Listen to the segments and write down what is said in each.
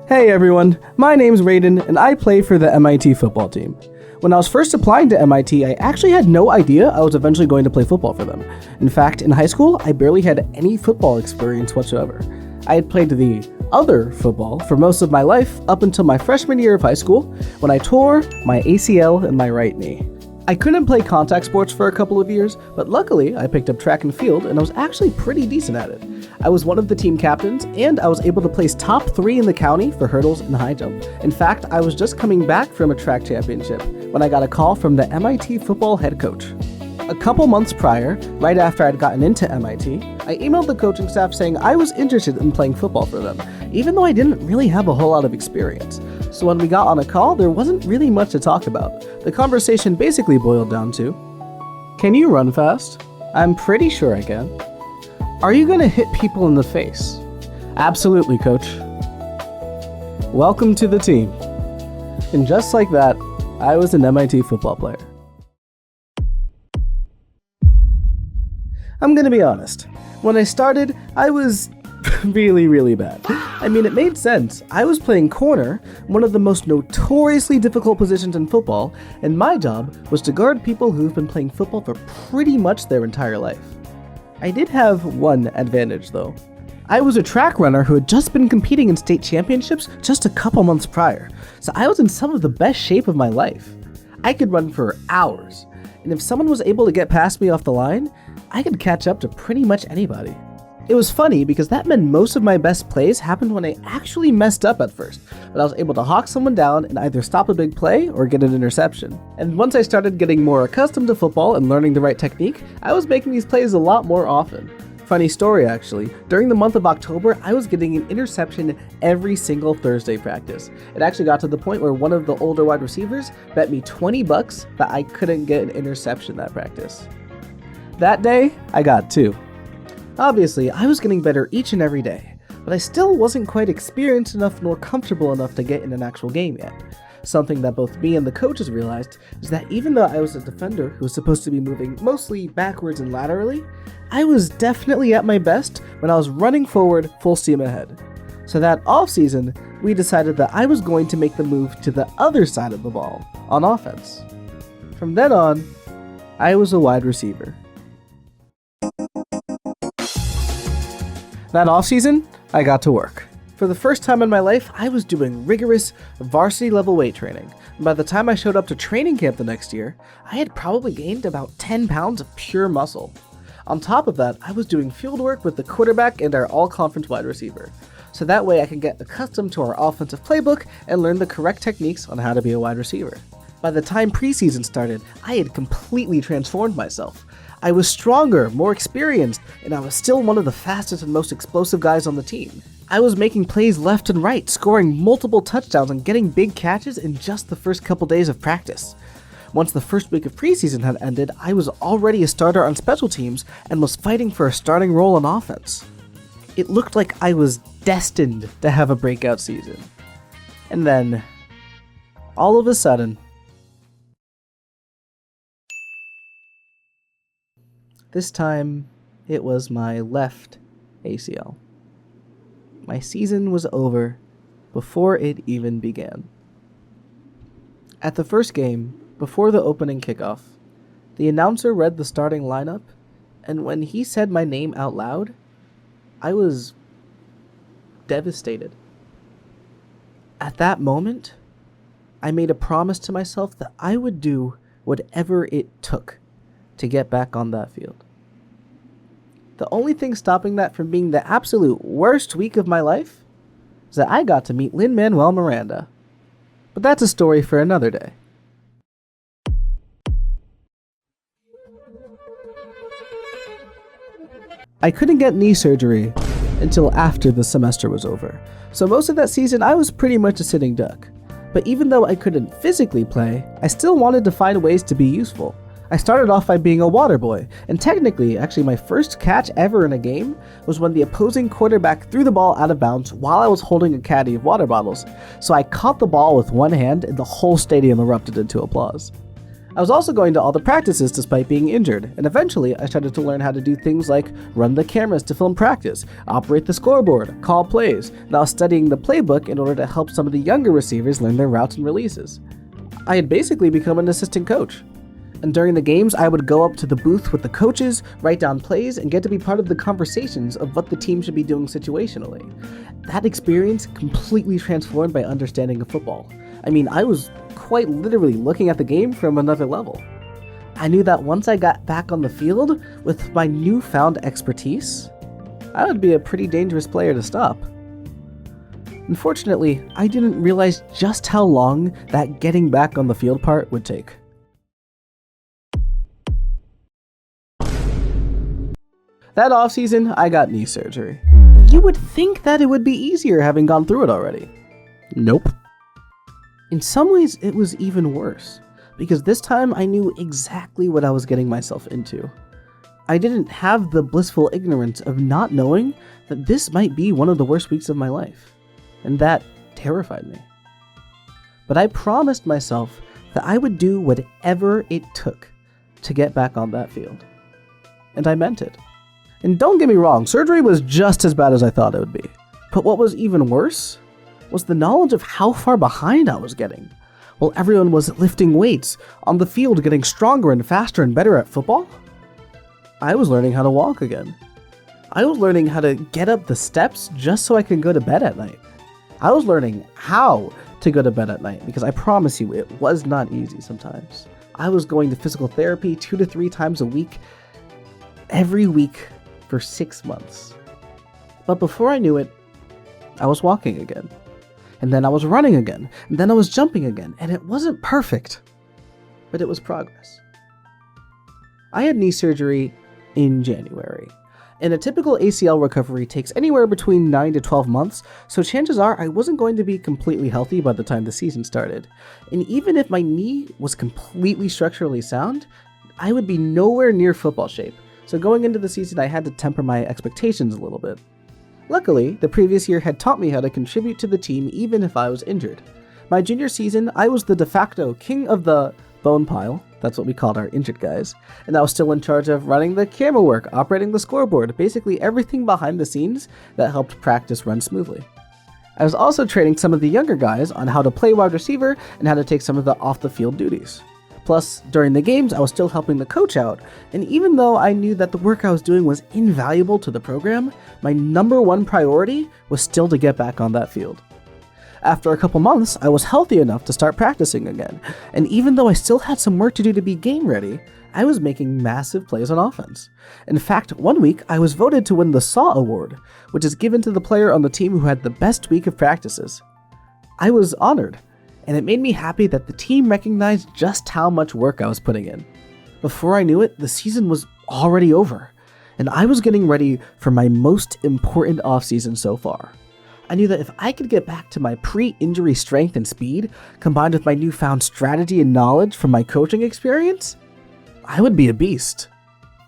Hey everyone, my name's Raiden and I play for the MIT football team. When I was first applying to MIT, I actually had no idea I was eventually going to play football for them. In fact, in high school, I barely had any football experience whatsoever. I had played the other football for most of my life up until my freshman year of high school when I tore my ACL in my right knee. I couldn't play contact sports for a couple of years, but luckily I picked up track and field and I was actually pretty decent at it. I was one of the team captains and I was able to place top 3 in the county for hurdles and high jump. In fact, I was just coming back from a track championship when I got a call from the MIT football head coach. A couple months prior, right after I'd gotten into MIT, I emailed the coaching staff saying I was interested in playing football for them, even though I didn't really have a whole lot of experience. So when we got on a call, there wasn't really much to talk about. The conversation basically boiled down to, "Can you run fast?" "I'm pretty sure I can." "Are you going to hit people in the face?" "Absolutely, coach." "Welcome to the team." And just like that, I was an MIT football player. I'm gonna be honest. When I started, I was really bad. I mean, it made sense. I was playing corner, one of the most notoriously difficult positions in football, and my job was to guard people who've been playing football for pretty much their entire life. I did have one advantage though. I was a track runner who had just been competing in state championships just a couple months prior, so I was in some of the best shape of my life. I could run for hours, and if someone was able to get past me off the line, I could catch up to pretty much anybody. It was funny because that meant most of my best plays happened when I actually messed up at first, but I was able to hawk someone down and either stop a big play or get an interception. And once I started getting more accustomed to football and learning the right technique, I was making these plays a lot more often. Funny story actually, during the month of October, I was getting an interception every single Thursday practice. It actually got to the point where one of the older wide receivers bet me $20 that I couldn't get an interception that practice. That day, I got 2. Obviously, I was getting better each and every day, but I still wasn't quite experienced enough nor comfortable enough to get in an actual game yet. Something that both me and the coaches realized is that even though I was a defender who was supposed to be moving mostly backwards and laterally, I was definitely at my best when I was running forward full steam ahead. So that offseason, we decided that I was going to make the move to the other side of the ball, on offense. From then on, I was a wide receiver. That offseason, I got to work. For the first time in my life, I was doing rigorous varsity level weight training. And by the time I showed up to training camp the next year, I had probably gained about 10 pounds of pure muscle. On top of that, I was doing field work with the quarterback and our all-conference wide receiver. So that way I could get accustomed to our offensive playbook and learn the correct techniques on how to be a wide receiver. By the time preseason started, I had completely transformed myself. I was stronger, more experienced, and I was still one of the fastest and most explosive guys on the team. I was making plays left and right, scoring multiple touchdowns and getting big catches in just the first couple days of practice. Once the first week of preseason had ended, I was already a starter on special teams and was fighting for a starting role on offense. It looked like I was destined to have a breakout season. And then, all of a sudden, this time, it was my left ACL. My season was over before it even began. At the first game, before the opening kickoff, the announcer read the starting lineup, and when he said my name out loud, I was devastated. At that moment, I made a promise to myself that I would do whatever it took to get back on that field. The only thing stopping that from being the absolute worst week of my life is that I got to meet Lin-Manuel Miranda. But that's a story for another day. I couldn't get knee surgery until after the semester was over, so most of that season I was pretty much a sitting duck. But even though I couldn't physically play, I still wanted to find ways to be useful. I started off by being a water boy, and technically, actually my first catch ever in a game was when the opposing quarterback threw the ball out of bounds while I was holding a caddy of water bottles, so I caught the ball with one hand and the whole stadium erupted into applause. I was also going to all the practices despite being injured, and eventually I started to learn how to do things like run the cameras to film practice, operate the scoreboard, call plays, and I was studying the playbook in order to help some of the younger receivers learn their routes and releases. I had basically become an assistant coach. And during the games, I would go up to the booth with the coaches, write down plays, and get to be part of the conversations of what the team should be doing situationally. That experience completely transformed my understanding of football. I mean, I was quite literally looking at the game from another level. I knew that once I got back on the field with my newfound expertise, I would be a pretty dangerous player to stop. Unfortunately, I didn't realize just how long that getting back on the field part would take. That offseason, I got knee surgery. You would think that it would be easier having gone through it already. Nope. In some ways, it was even worse, because this time I knew exactly what I was getting myself into. I didn't have the blissful ignorance of not knowing that this might be one of the worst weeks of my life, and that terrified me. But I promised myself that I would do whatever it took to get back on that field. And I meant it. And don't get me wrong, surgery was just as bad as I thought it would be. But what was even worse was the knowledge of how far behind I was getting. While everyone was lifting weights, on the field getting stronger and faster and better at football, I was learning how to walk again. I was learning how to get up the steps just so I could go to bed at night. I was learning how to go to bed at night because I promise you, it was not easy sometimes. I was going to physical therapy 2 to 3 times a week, every week, for 6 months. But before I knew it, I was walking again. And then I was running again. And then I was jumping again. And it wasn't perfect, but it was progress. I had knee surgery in January. And a typical ACL recovery takes anywhere between 9 to 12 months, so chances are I wasn't going to be completely healthy by the time the season started. And even if my knee was completely structurally sound, I would be nowhere near football shape. So going into the season, I had to temper my expectations a little bit. Luckily, the previous year had taught me how to contribute to the team even if I was injured. My junior season, I was the de facto king of the bone pile, that's what we called our injured guys, and I was still in charge of running the camera work, operating the scoreboard, basically everything behind the scenes that helped practice run smoothly. I was also training some of the younger guys on how to play wide receiver and how to take some of the off-the-field duties. Plus, during the games, I was still helping the coach out, and even though I knew that the work I was doing was invaluable to the program, my number one priority was still to get back on that field. After a couple months, I was healthy enough to start practicing again, and even though I still had some work to do to be game ready, I was making massive plays on offense. In fact, one week, I was voted to win the SAW Award, which is given to the player on the team who had the best week of practices. I was honored, and it made me happy that the team recognized just how much work I was putting in. Before I knew it, the season was already over, and I was getting ready for my most important offseason so far. I knew that if I could get back to my pre-injury strength and speed, combined with my newfound strategy and knowledge from my coaching experience, I would be a beast.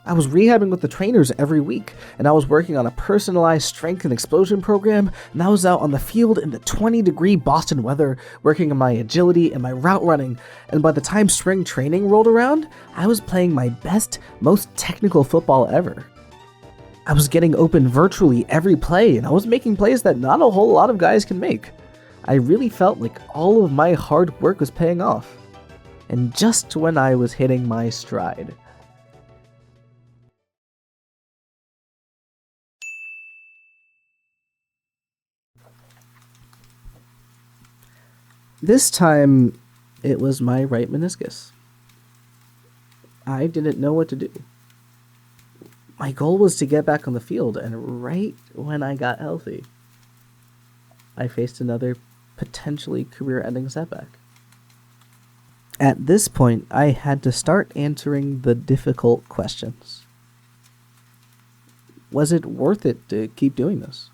I was rehabbing with the trainers every week, and I was working on a personalized strength and explosion program, and I was out on the field in the 20-degree Boston weather, working on my agility and my route running, and by the time spring training rolled around, I was playing my best, most technical football ever. I was getting open virtually every play, and I was making plays that not a whole lot of guys can make. I really felt like all of my hard work was paying off. And just when I was hitting my stride, this time, it was my right meniscus. I didn't know what to do. My goal was to get back on the field, and right when I got healthy, I faced another potentially career-ending setback. At this point, I had to start answering the difficult questions. Was it worth it to keep doing this?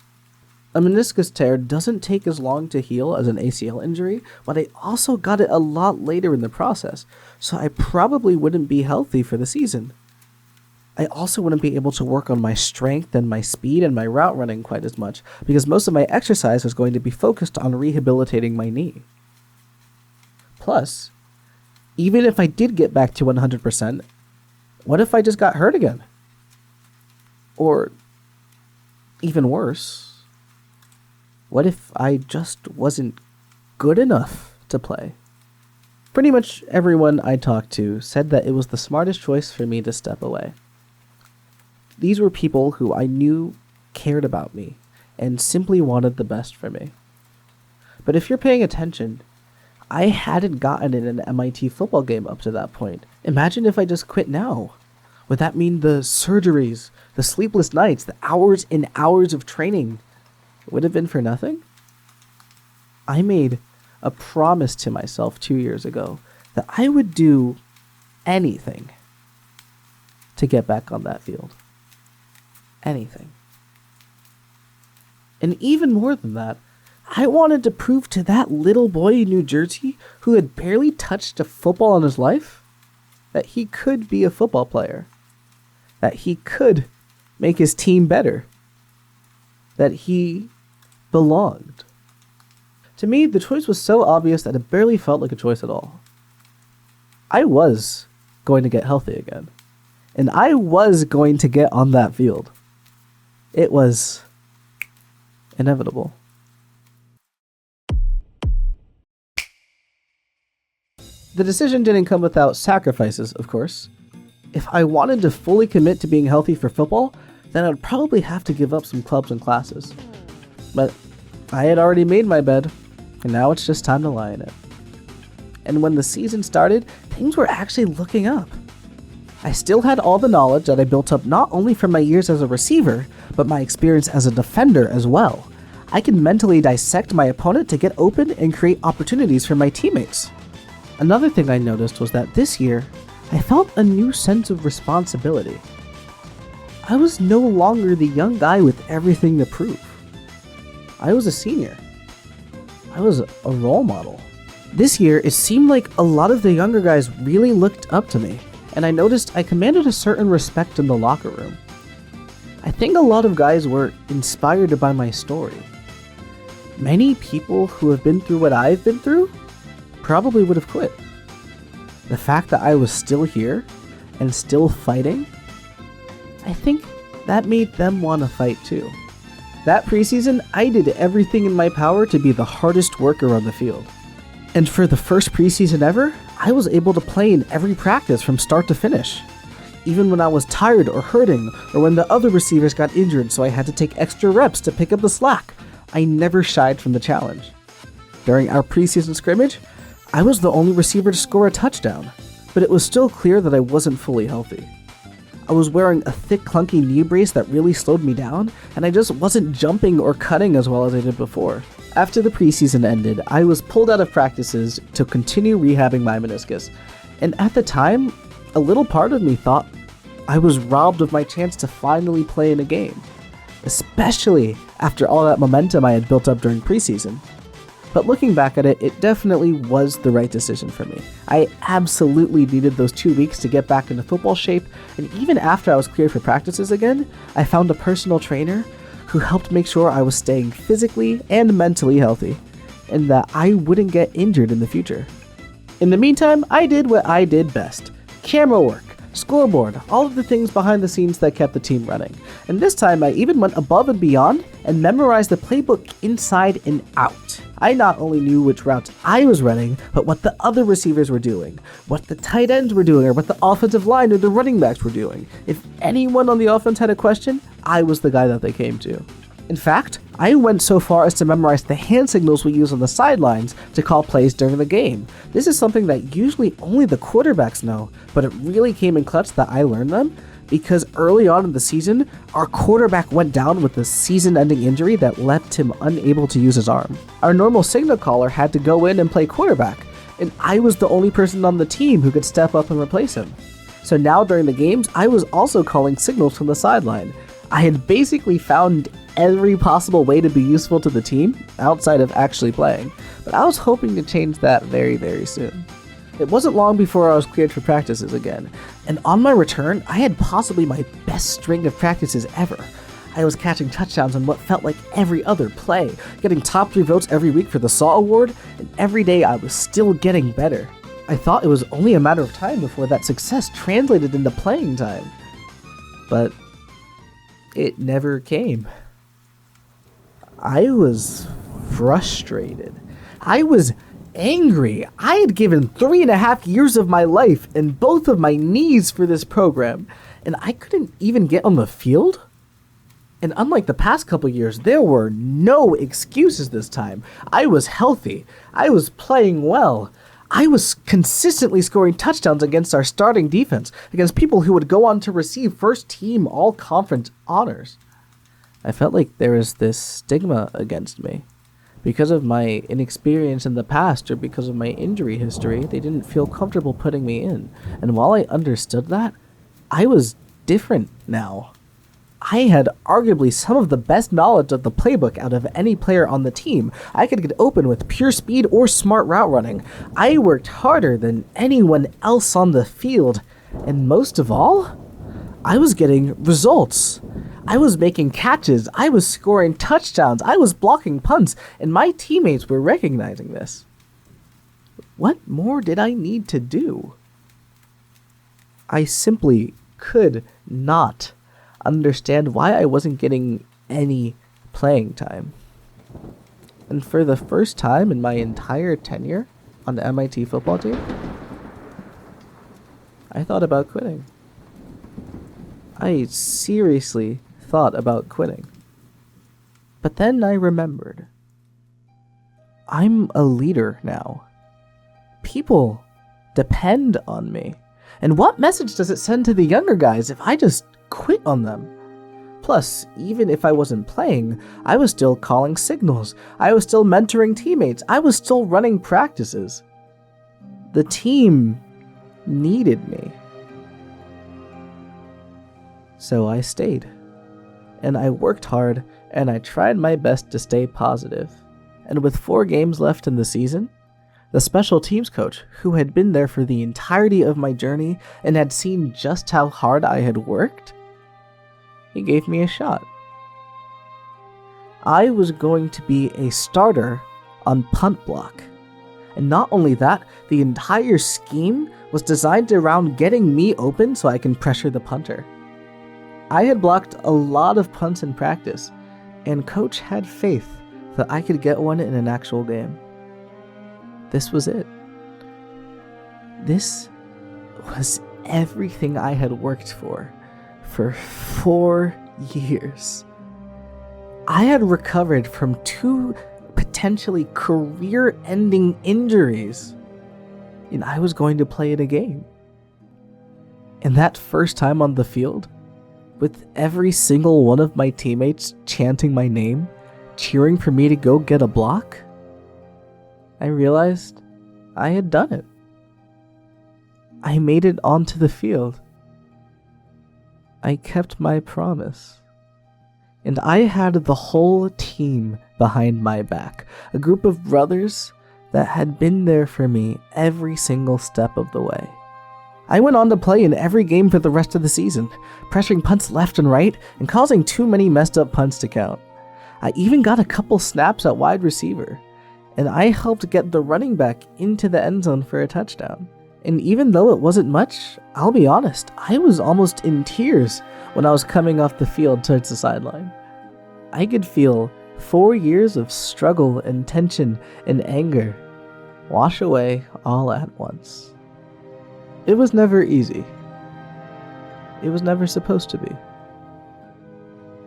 A meniscus tear doesn't take as long to heal as an ACL injury, but I also got it a lot later in the process, so I probably wouldn't be healthy for the season. I also wouldn't be able to work on my strength and my speed and my route running quite as much, because most of my exercise was going to be focused on rehabilitating my knee. Plus, Even if I did get back to 100%, what if I just got hurt again? Or, even worse, what if I just wasn't good enough to play? Pretty much everyone I talked to said that it was the smartest choice for me to step away. These were people who I knew cared about me and simply wanted the best for me. But if you're paying attention, I hadn't gotten in an MIT football game up to that point. Imagine if I just quit now. Would that mean the surgeries, the sleepless nights, the hours and hours of training would have been for nothing? I made a promise to myself 2 years ago that I would do anything to get back on that field. Anything. And even more than that, I wanted to prove to that little boy in New Jersey who had barely touched a football in his life that he could be a football player, that he could make his team better, that he belonged. To me, the choice was so obvious that it barely felt like a choice at all. I was going to get healthy again, and I was going to get on that field. It was inevitable. The decision didn't come without sacrifices, of course. If I wanted to fully commit to being healthy for football, then I would probably have to give up some clubs and classes. But I had already made my bed, and now it's just time to lie in it. And when the season started, things were actually looking up. I still had all the knowledge that I built up not only from my years as a receiver, but my experience as a defender as well. I could mentally dissect my opponent to get open and create opportunities for my teammates. Another thing I noticed was that this year, I felt a new sense of responsibility. I was no longer the young guy with everything to prove. I was a senior. I was a role model. This year, it seemed like a lot of the younger guys really looked up to me, and I noticed I commanded a certain respect in the locker room. I think a lot of guys were inspired by my story. Many people who have been through what I've been through probably would have quit. The fact that I was still here and still fighting, I think that made them want to fight too. That preseason, I did everything in my power to be the hardest worker on the field. And for the first preseason ever, I was able to play in every practice from start to finish. Even when I was tired or hurting, or when the other receivers got injured so I had to take extra reps to pick up the slack, I never shied from the challenge. During our preseason scrimmage, I was the only receiver to score a touchdown, but it was still clear that I wasn't fully healthy. I was wearing a thick, clunky knee brace that really slowed me down, and I just wasn't jumping or cutting as well as I did before. After the preseason ended, I was pulled out of practices to continue rehabbing my meniscus, and at the time, a little part of me thought I was robbed of my chance to finally play in a game, especially after all that momentum I had built up during preseason. But looking back at it, it definitely was the right decision for me. I absolutely needed those 2 weeks to get back into football shape, and even after I was cleared for practices again, I found a personal trainer who helped make sure I was staying physically and mentally healthy, and that I wouldn't get injured in the future. In the meantime, I did what I did best: camera work, scoreboard, all of the things behind the scenes that kept the team running. And this time I even went above and beyond and memorized the playbook inside and out. I not only knew which routes I was running, but what the other receivers were doing, what the tight ends were doing, or what the offensive line or the running backs were doing. If anyone on the offense had a question, I was the guy that they came to. In fact, I went so far as to memorize the hand signals we use on the sidelines to call plays during the game. This is something that usually only the quarterbacks know, but it really came in clutch that I learned them, because early on in the season, our quarterback went down with a season-ending injury that left him unable to use his arm. Our normal signal caller had to go in and play quarterback, and I was the only person on the team who could step up and replace him. So now during the games, I was also calling signals from the sideline. I had basically found every possible way to be useful to the team outside of actually playing, but I was hoping to change that very, very soon. It wasn't long before I was cleared for practices again, and on my return, I had possibly my best string of practices ever. I was catching touchdowns on what felt like every other play, getting top 3 votes every week for the SAW Award, and every day I was still getting better. I thought it was only a matter of time before that success translated into playing time. But it never came. I was frustrated. I was angry. I had given 3.5 years of my life and both of my knees for this program, and I couldn't even get on the field? And unlike the past couple years, there were no excuses this time. I was healthy. I was playing well. I was consistently scoring touchdowns against our starting defense, against people who would go on to receive first-team all-conference honors. I felt like there was this stigma against me. Because of my inexperience in the past or because of my injury history, they didn't feel comfortable putting me in. And while I understood that, I was different now. I had arguably some of the best knowledge of the playbook out of any player on the team. I could get open with pure speed or smart route running. I worked harder than anyone else on the field. And most of all, I was getting results. I was making catches. I was scoring touchdowns. I was blocking punts. And my teammates were recognizing this. What more did I need to do? I simply could not understand why I wasn't getting any playing time. And for the first time in my entire tenure on the MIT football team, I thought about quitting. I seriously thought about quitting. But then I remembered. I'm a leader now. People depend on me. And what message does it send to the younger guys if I just quit on them? Plus, even if I wasn't playing, I was still calling signals. I was still mentoring teammates. I was still running practices. The team needed me. So I stayed. And I worked hard, and I tried my best to stay positive. And with 4 games left in the season, the special teams coach, who had been there for the entirety of my journey and had seen just how hard I had worked, he gave me a shot. I was going to be a starter on punt block. And not only that, the entire scheme was designed around getting me open so I can pressure the punter. I had blocked a lot of punts in practice, and coach had faith that I could get one in an actual game. This was it. This was everything I had worked for 4 years. I had recovered from 2 potentially career-ending injuries, and I was going to play in a game. And that first time on the field, with every single one of my teammates chanting my name, cheering for me to go get a block, I realized I had done it. I made it onto the field. I kept my promise. And I had the whole team behind my back, a group of brothers that had been there for me every single step of the way. I went on to play in every game for the rest of the season, pressuring punts left and right and causing too many messed up punts to count. I even got a couple snaps at wide receiver, and I helped get the running back into the end zone for a touchdown. And even though it wasn't much, I'll be honest, I was almost in tears when I was coming off the field towards the sideline. I could feel 4 years of struggle and tension and anger wash away all at once. It was never easy. It was never supposed to be.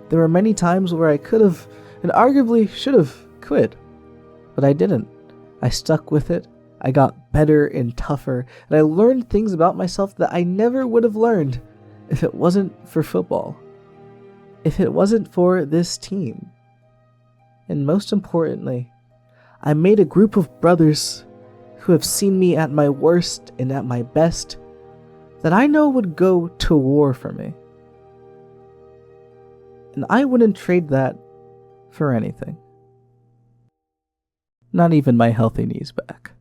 There were many times where I could have, and arguably should have, quit. But I didn't. I stuck with it. I got better and tougher, and I learned things about myself that I never would have learned if it wasn't for football. If it wasn't for this team. And most importantly, I made a group of brothers who have seen me at my worst and at my best that I know would go to war for me. And I wouldn't trade that for anything. Not even my healthy knees back.